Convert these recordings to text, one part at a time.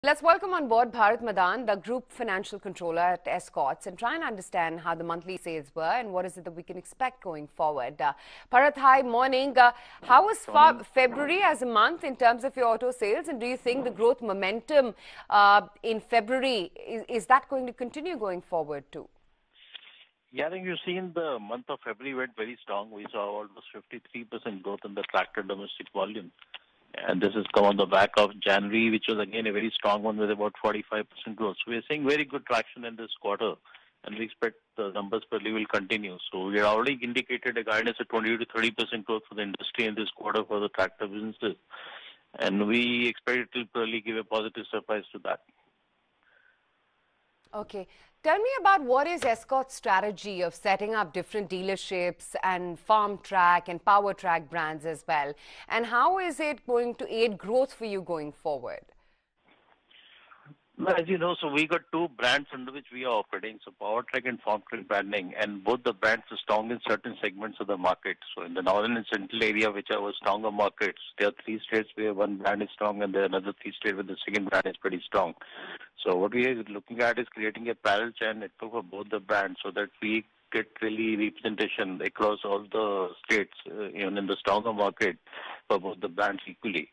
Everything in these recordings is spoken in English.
Let's welcome on board Bharat Madan, the Group Financial Controller at Escorts, and try and understand how the monthly sales were and what is it that we can expect going forward. Bharat, hi, morning. How was February as a month in terms of your auto sales, and do you think the growth momentum in February, is that going to continue going forward too? Yeah, I think you've seen the month of February went very strong. We saw almost 53% growth in the tractor domestic volume. And this has come on the back of January, which was again a very strong one with about 45% growth. So we're seeing very good traction in this quarter, and we expect the numbers probably will continue. So we have already indicated a guidance of 20 to 30% growth for the industry in this quarter for the tractor businesses. And we expect it will probably give a positive surprise to that. Okay. Tell me about what is Escort's strategy of setting up different dealerships and farm track and power track brands as well. And how is it going to aid growth for you going forward? Well, as you know, so we got two brands under which we are operating, so Power Track and Farm Track branding, and both the brands are strong in certain segments of the market. So in the northern and central area, which are our stronger markets, there are three states where one brand is strong and there are another three states where the second brand is pretty strong. So what we are looking at is creating a parallel channel network for both the brands so that we get really representation across all the states, even in the stronger market, for both the brands equally.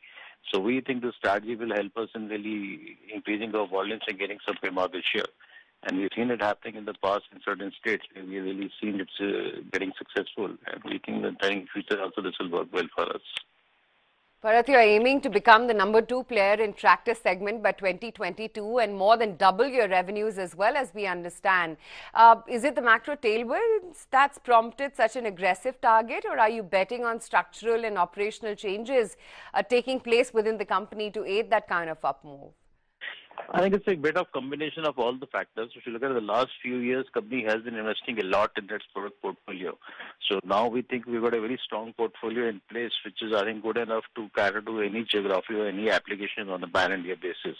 So we think the strategy will help us in really increasing our volumes and getting some market share. And we've seen it happening in the past in certain states where we've really seen it's getting successful. And we think that in future also this will work well for us. Bharat, you are aiming to become the #2 player in tractor segment by 2022 and more than double your revenues as well, as we understand. Is it the macro tailwinds that's prompted such an aggressive target, or are you betting on structural and operational changes taking place within the company to aid that kind of up move? I think it's a bit of combination of all the factors. If you look at the last few years, company has been investing a lot in its product portfolio. So now we think we've got a very strong portfolio in place, which is, I think, good enough to cater to any geography or any application on a pan-India basis.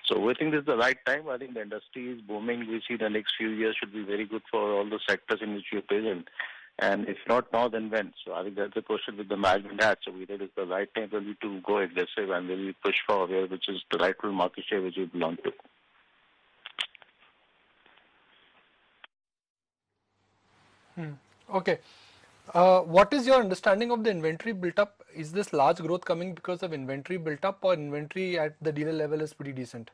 So we think this is the right time. I think the industry is booming. We see the next few years should be very good for all the sectors in which we are present. And if not now, then when? So I think that's the question with the management hat. So we think it's the right time for me to go aggressive and really push for where, which is the rightful market share which we belong to. Okay. What is your understanding of the inventory built up? Is this large growth coming because of inventory built up, or inventory at the dealer level is pretty decent?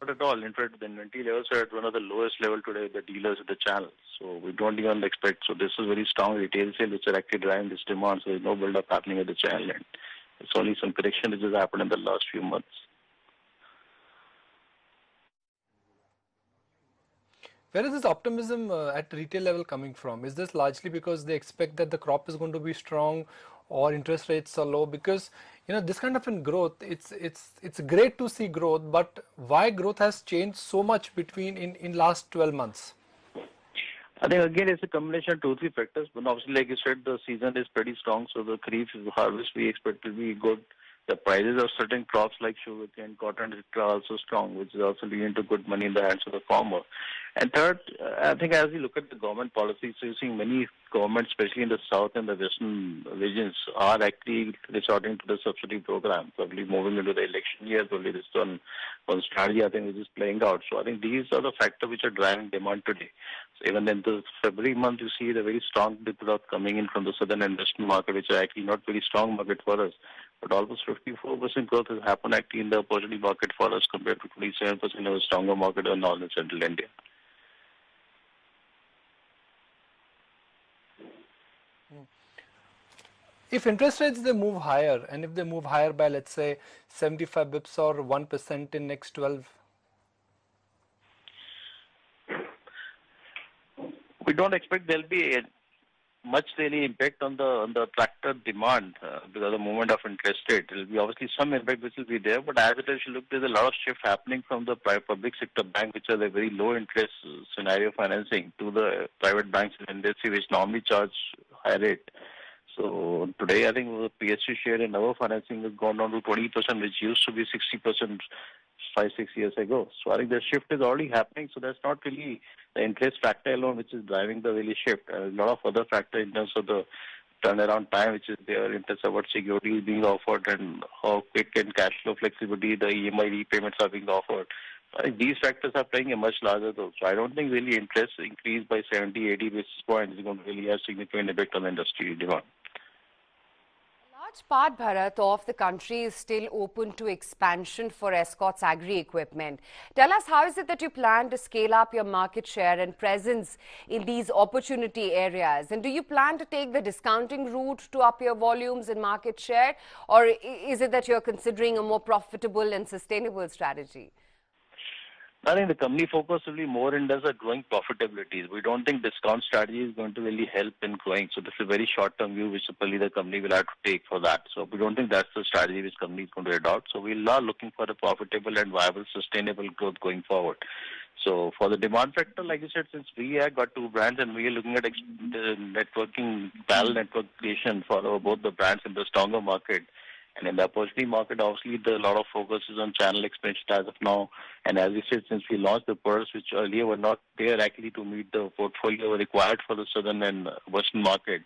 Not at all. In fact, the inventory levels are at one of the lowest level today, the dealers at the channel. So we don't even expect. So this is very strong retail sale which are actually driving this demand. So there's no build up happening at the channel end. It's only some correction which has happened in the last few months. Where is this optimism at retail level coming from? Is this largely because they expect that the crop is going to be strong, or interest rates are low? Because this kind of growth, it's great to see growth, but why growth has changed so much between in last 12 months? I think again it's a combination of 2-3 factors. But obviously, like you said, the season is pretty strong, so the kharif harvest we expect to be good. The prices of certain crops like sugarcane, cotton, etc. are also strong, which is also leading to good money in the hands of the farmer. And third, I think as we look at the government policies, so you're seeing many governments, especially in the south and the western regions, are actually resorting to the subsidy program, probably moving into the election year. Probably this one strategy, I think, which is playing out. So I think these are the factors which are driving demand today. So even in the February month, you see the very strong growth coming in from the southern and western market, which are actually not very strong market for us. But almost 54% growth has happened actually in the opportunity market for us compared to 27% of a stronger market in northern and central India. If interest rates they move higher, and if they move higher by, let's say, 75 bips or 1% in next 12? We don't expect there'll be much really impact on the tractor demand because of the movement of interest rate. There will be obviously some impact which will be there, but as it is, you look, there's a lot of shift happening from the public sector bank, which are the very low interest scenario financing, to the private banks in industry, which normally charge high rate. So today, I think the PSU share in our financing has gone down to 20%, which used to be 60% 5-6 years ago. So I think the shift is already happening. So that's not really the interest factor alone which is driving the really shift. A lot of other factors in terms of the turnaround time which is there in terms of what security is being offered and how quick and cash flow flexibility the EMI repayments are being offered. I think these factors are playing a much larger role. So I don't think really interest increase by 70, 80 basis points is going to really have significant impact on the industry demand. A large part, Bharat, of the country is still open to expansion for Escorts agri equipment. Tell us, how is it that you plan to scale up your market share and presence in these opportunity areas? And do you plan to take the discounting route to up your volumes and market share? Or is it that you're considering a more profitable and sustainable strategy? I think the company focus will be more in terms of growing profitability. We don't think discount strategy is going to really help in growing. So this is a very short-term view which probably the company will have to take for that. So we don't think that's the strategy which company is going to adopt. So we are looking for a profitable and viable, sustainable growth going forward. So for the demand factor, like you said, since we have got two brands and we are looking at the networking, parallel network creation for both the brands in the stronger market. And in the opportunity market, obviously, a lot of focus is on channel expansion as of now. And as we said, since we launched the products which earlier were not there actually to meet the portfolio required for the southern and western market,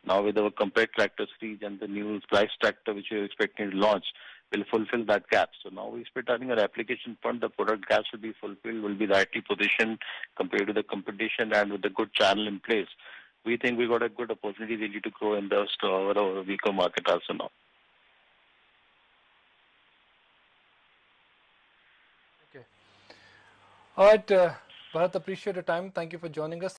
now with our compact tractor series and the new slice tractor which we are expecting to launch, will fulfill that gap. So now we expect, I think, our application front, the product gaps will be fulfilled, will be rightly positioned compared to the competition, and with a good channel in place. We think we got a good opportunity really to grow in the weaker market also now. Okay. All right, Bharat, appreciate your time. Thank you for joining us.